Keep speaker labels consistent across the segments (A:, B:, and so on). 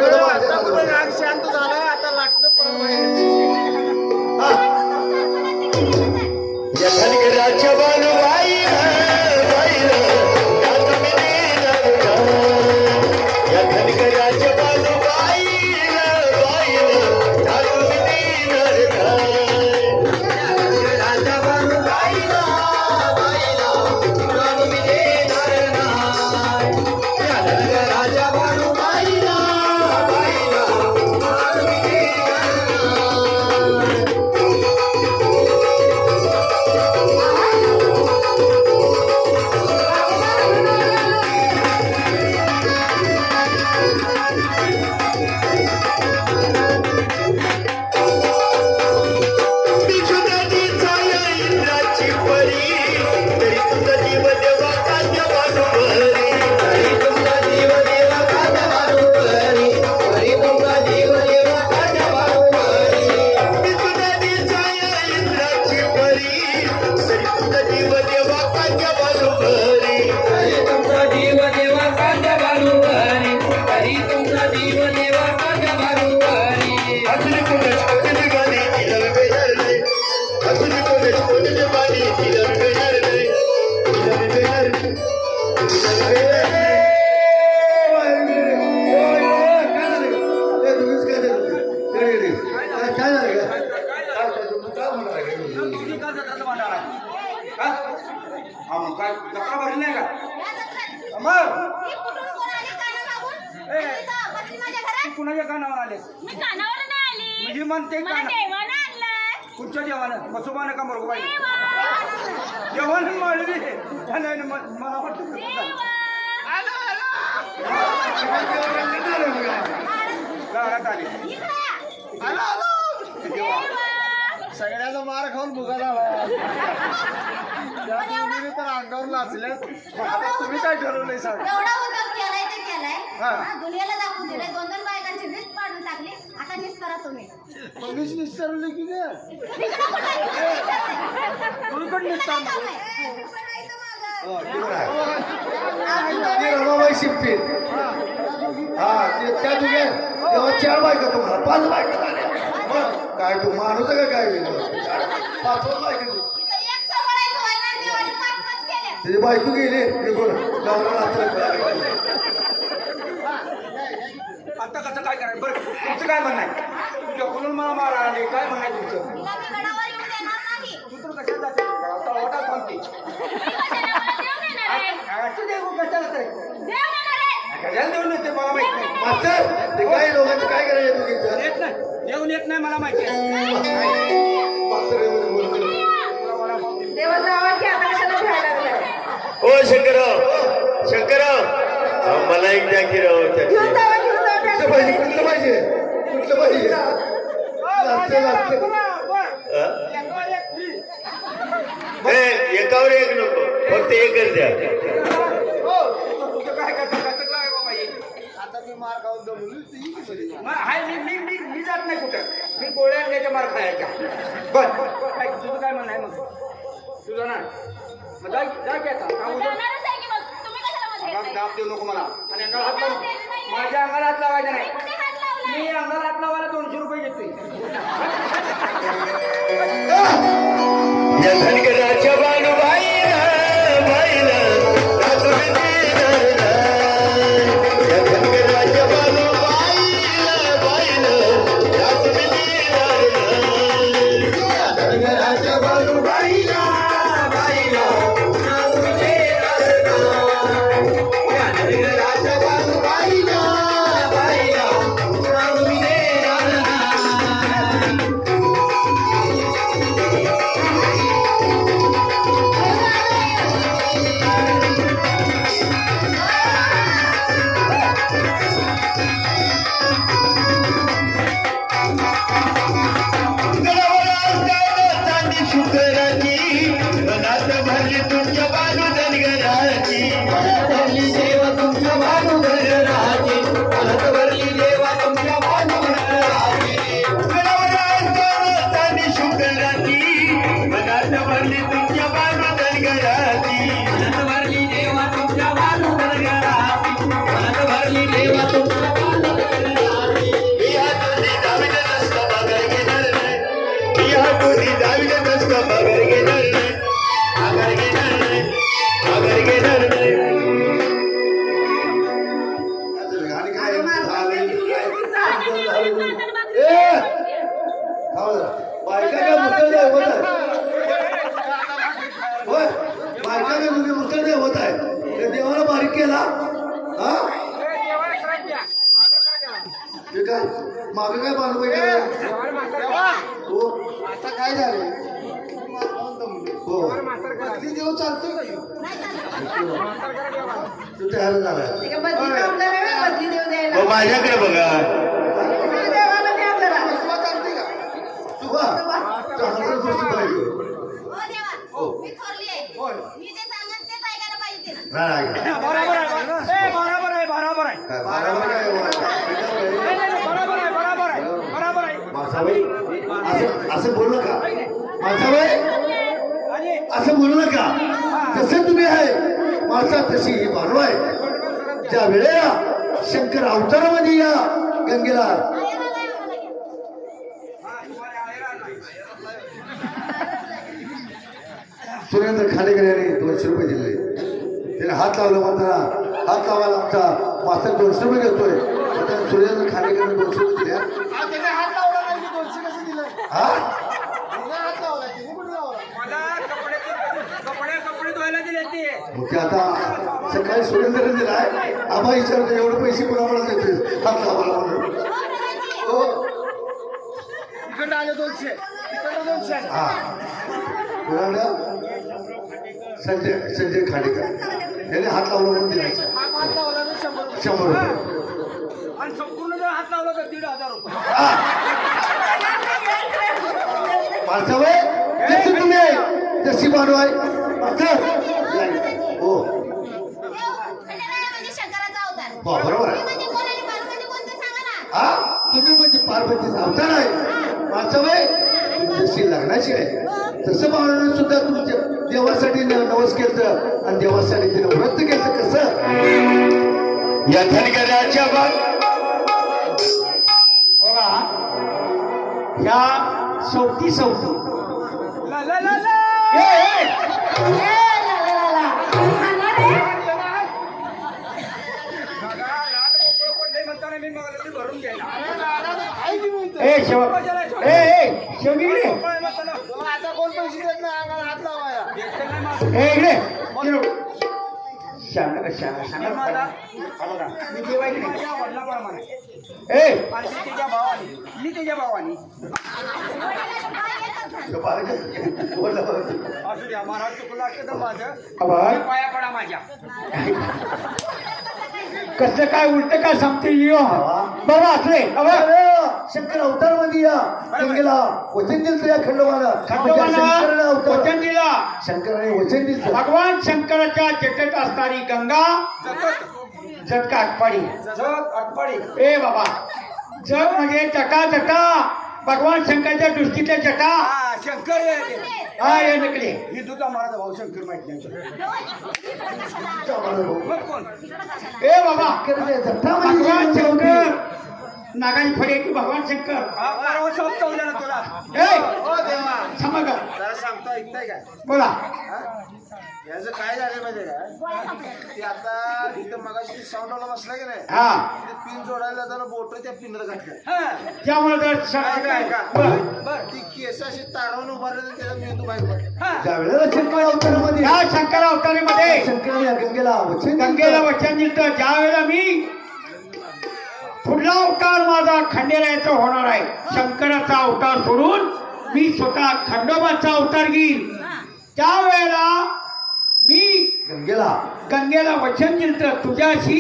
A: राग शांत झाला आता लागतं
B: या धनगराच्या बालूबाई या धनगराच्या बालूबाई
A: कुणाच्या कानावर आले?
C: मी कानावर नाही आली.
A: म्हणजे म्हणते
C: मला देवानं आणलंय.
A: कुठच्या देवानं? बसोबानं का मरगोबाई? देवानं माळली. नाही मला वाटतं गावात आली. सगळ्याचा मार खाऊन भुगा झाला. तर अंगावर नाचले. तुम्ही काय ठरवलंय सांग?
C: एवढा उद्योग केलाय ते केलाय. दुनियाला दाखवून दिलंय. 2-2 बायकांची लिस्ट पाडून टाकली. आता निस्तारा तुम्ही.
A: पोलीस निस्तारले की ग? कोणीकडे निस्तारलं? रमाबाई शिप्पी. त्या तुझे तेव्हा 4 बायका तुम्हाला 5 बायका झाल्या. काय तू माणूस का काय? 5 बायका त्याची बायको गेली आता कसं काय करायचं? बरं तुमचं काय म्हणणं आहे? तुझ्या बोलून मला मारा आले काय म्हणणं आहे तुमचं? तू तर कशात जाते? वाटात थांबते. कशाला देऊन येते मला माहित नाही. मास्तर ते काय लोकांचं काय करायचं? तू येत नाही देऊन येत नाही मला माहिती आहे.
B: ओ शंकरराव शंकरराव मला एक द्या की राव
A: कुठलं पाहिजे? कुठलं पाहिजे? कुठलं पाहिजे?
B: एकावर एक नको फक्त एकच द्या.
A: काय आता मी मार खाऊन जमलो मी जात नाही कुठं. मी गोळ्या आणल्याच्या मार खायच्या. बर तुझं काय म्हणणं आहे मग? तुझं ना मग जा की आता दाब देऊ नको मला. आणि अंगाला हात लावू. माझ्या अंगाला हात लावायचा नाही. मी अंगाला हात लावायला 200 रुपये घेतोय.
B: या धनगराच्या बालूबाई
D: बदली देव चालतोय का ह्यो?
C: नाही चालत.
D: तू तयार झाला
C: ते काय बदली कामगार आहे व्हय, बदली देऊ द्यायला.
B: मग माझ्याकडे बघा.
C: देवाला द्या जरा.
D: तुला चालते का तुला चांगलं गोष्ट पाहिजे
C: हो देवा, मी थोरली आहे.
D: होय.
C: मी जे सांगेन तेच ऐकायला पाहिजे ते ना.
D: नाही
A: बरोबर आहे बरोबर आहे बरोबर आहे
D: बरोबर आहे
A: बरोबर आहे बरोबर आहे बरोबर आहे
D: मासाबाई असं बोलू नका मासाबाई
A: आणि
D: असं बोलू नका जसं तुम्ही आहे माणसा तशी ही बानू आहे ज्या वेळेला शंकर अवतारामध्ये या गंगेला
C: आयरा नाही आम्हाला घ्या.
D: सुरेंद्र खाडेकर यांनी 200 रुपये दिले त्याने हात लावला म्हणताना हात लावायला आमचा मास्तर 200 रुपये घेतोय आता सुरेंद्र खाडेकर 200 रुपये दिले
A: त्याने हात लावला नाही मी 200 कसं दिलं
D: हा
A: हात लावला तिने कुठे लावला मला कपडे धुवायला दिले ते
D: मग ते आता सकाळी सुरेंद्र दिलाय आम्हा विचारतो एवढे पैसे कोणाला देतोय हात लावायला म्हणून
C: हो, प्रधानजी.
D: हो
A: इकडं आले 200 इकडं 200 आले.
D: हा कोणाला संजय खाडेकर याने हात लावला म्हणून दिलायचं
A: हात लावला ना 100
D: 100 रुपये
A: आणि संपूर्ण जर हात लावला तर 1,500 रुपये
D: माणसाबाई जशी तुम्ही आहे तशी बानू आहे मास्तर हो
C: खंडेराया म्हणजे शंकराचा अवतार.
D: हो, बरोबर आहे.
C: तुम्ही म्हणजे कोण आणि बाल म्हणजे कोणतं सांगा ना.
D: हा तुम्ही म्हणजे पार्वतीचा अवतार आहे माणसाबाई तुम्ही जशी लग्नाची आहे तसं बाळानं सुद्धा तुमच्या देवासाठी नवस केलं आणि देवासाठी तिने व्रत केलं कसं
B: या धनगराच्या
E: बघा ह्या सवती
A: ला ला ला ला भरून घ्यायला
E: शेवगी
A: आता कोण पैसे देत नाही अंगाला हात लावाया
E: इकडे सांगा
A: माझा
E: बघा
A: मी जेवायची माझ्या वडिलाप्रमाणे
E: ए
A: आणि ती त्याच्या भावाने मी त्याच्या भावाने असू द्या महाराज चुकलं असतं तर माझं
E: आभार.
A: मी पाया पडा माझ्या
E: कसं काय उलट काय सांगते यो बरं असले
D: शंकर अवतार मध्ये या गंगेला वचन दिलं या खंडोबानं शंकरानं अवतार
E: वचन दिला
D: शंकराने वचन दिलं
E: भगवान शंकराच्या जटेत असणारी गंगा जग काटपाडी
A: जग अटपाडी
E: ए बाबा जग म्हणजे जटा जटा भगवान शंकराच्या दृष्टीतल्या जटा
A: हा शंकर आहे ते.
E: हा हे नकली
A: हिंदूचा माझा भाऊ शंकर माहित नाही मग कोण
E: ए बाबा
D: जठामध्ये
E: भगवान शंकर नागाई फडे की भगवान शंकर
A: हा परवा शॉप चावला ना तुला
E: ए
A: हो देवा
E: समज
A: जरा सांगतो ऐकताय काय
E: बोला
A: हा? याचं काय झालं माहितीये का ते आता इथं मगाशी साऊंडला बसला की नाही
E: हा
A: ते पिन जोडायला जरा बोट त्या पिनला घातलं
E: त्यामुळे जर
A: बर ती केस अशी तारवून उभारले त्याचा मेंदू बाहेर पडला
D: ज्या वेळेला शंकर अवतारामध्ये
E: या शंकर अवतारीमध्ये
D: शंकराने या गंगेला वचन
E: गंगेला वचन दिलं ज्या वेळेला मी पुढला अवतार माझा खंडेरायाचा होणार आहे शंकराचा अवतार सोडून मी स्वतः खंडोबाचा अवतार घेईन त्यावेळेला मी गंगेला वचन दिलं तुझ्याशी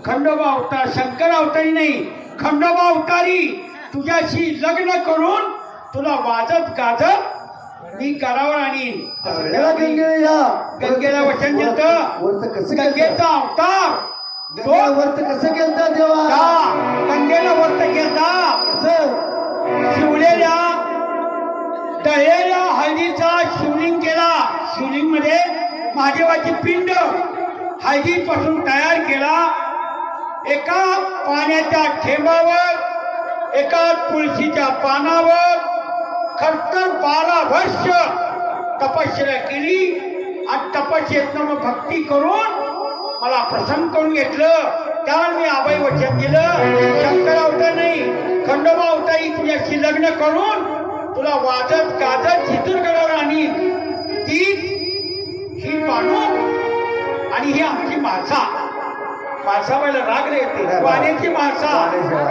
E: खंडोबा अवतार शंकर अवतारी नाही खंडोबा अवतारी तुझ्याशी लग्न करून तुला वाजत गाजत मी करावर आणीन गंगेला वचन दिलं
D: वर्त कसं
E: गंगेचा अवतार
D: गंगेला वर्त कसं केलं देवा
E: गंगेला वर्त केला
D: कसं
E: शिवलेल्या तळलेल्या हळदीचा शिवलिंग केला शिवलिंग मध्ये महादेवाची पिंड हळदीपासून तयार केला एका पाण्याच्या थेंबावर एका तुळशीच्या पानावर खरतर 12 वर्ष तपश्चर्या केली आणि तपश्चर्येतनं मग भक्ती करून मला प्रसन्न करून घेतलं त्यावर मी आबाई वचन दिलं शंकर अवतार नाही खंडोबा अवतारी तुझ्याशी लग्न करून तुला वाजत गाजत चित्रगडावर आणि ती ही बानू आणि ही आमची माणसा माणसाबाईला राग रे येते वाण्याची माणसा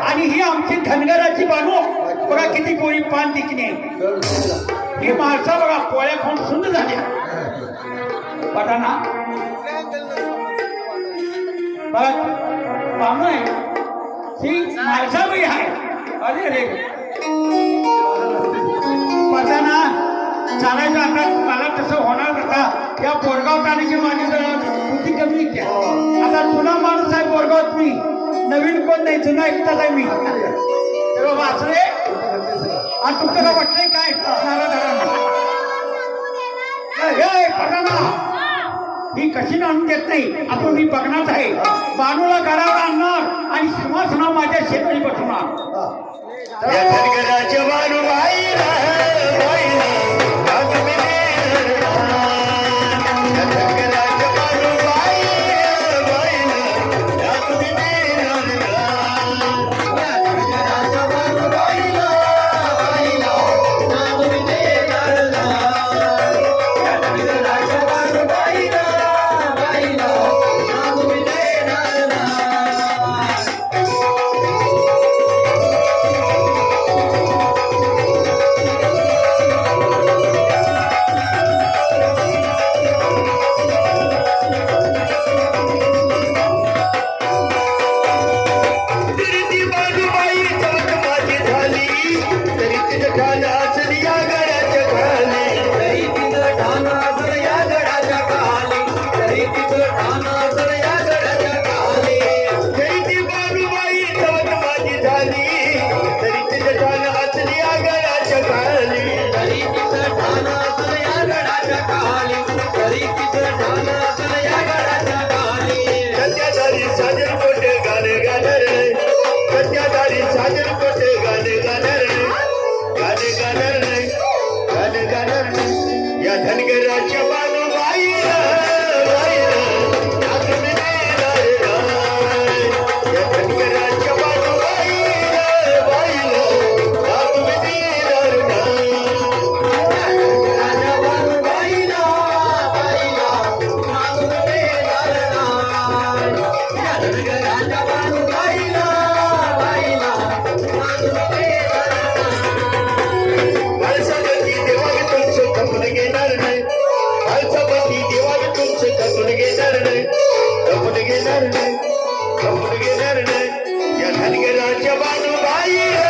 E: आणि ही आमची धनगराची बानू बघा किती गोरी पान दिखणे ही माणसं बघा पोळ्या खाऊन सुंद झाल्या पटाना बघा पाहुणं आहे ही माणसाबाई आहे अरे रे पटाना चालायचं आता मला तसं होणार आता या बोरगाव टाण्याची माझी जरा बुद्धी कमी आहे. आता जुना माणूस आहे बोरगावात मी नवीन कोण नाही जुना एकटाच आहे मी तर वाचले आणि तुमचं का वाटलंय काय ही कशी आणून देत नाही आपण मी बघणार आहे बाणूला घरावर आणणार आणि सिंहासना माझ्या शेजारी बसवणार
B: या धनगराच्या बानूबाईला बाईला आज मी देणार या धनगराच्या बानूबाईला बाईला आज मी देणार या धनगराच्या बानूबाईला बाईला आज मी देणार या धनगराच्या बानूबाईला बाईला आज मी देणार तरी ती बाजूबाई चमक माझी झाली तरी तिचं ठाण असेल या गडाच्या खाली तरी तिचं ठाण असेल या गडाच्या खाली तरी तिचं ठाण असेल या गडाच्या खाली तरी ती बाजूबाई चमक माझी झाली तरी तिचं ठाण असेल या गडाच्या खाली तरी तिचं ठाण असेल या गडाच्या खाली तरी तिचं ठाण असेल या गडाच्या खाली सत्याधारी साजन कोटे गाणे गाणार सत्याधारी साजन कोटे गाणे गाणार गाणे गाणार नाही गाणे गाणार नाही या धनगराच्या बानूबाईला बाईला आज मी देणार नाही या धनगराच्या बानूबाईला बाईला आज मी देणार नाही या धनगराच्या बानूबाईला बाईला आज मी देणार नाही या धनगराच्या बानूबाईला बाईला आज मी देणार नाही माणसापती देवाग तुमचं खपून घेणार नाही माणसापती देवाग तुमचं खपून घेणार नाही खपून घेणार नाही खपून घेणार नाही या धनगराच्या बानूबाईला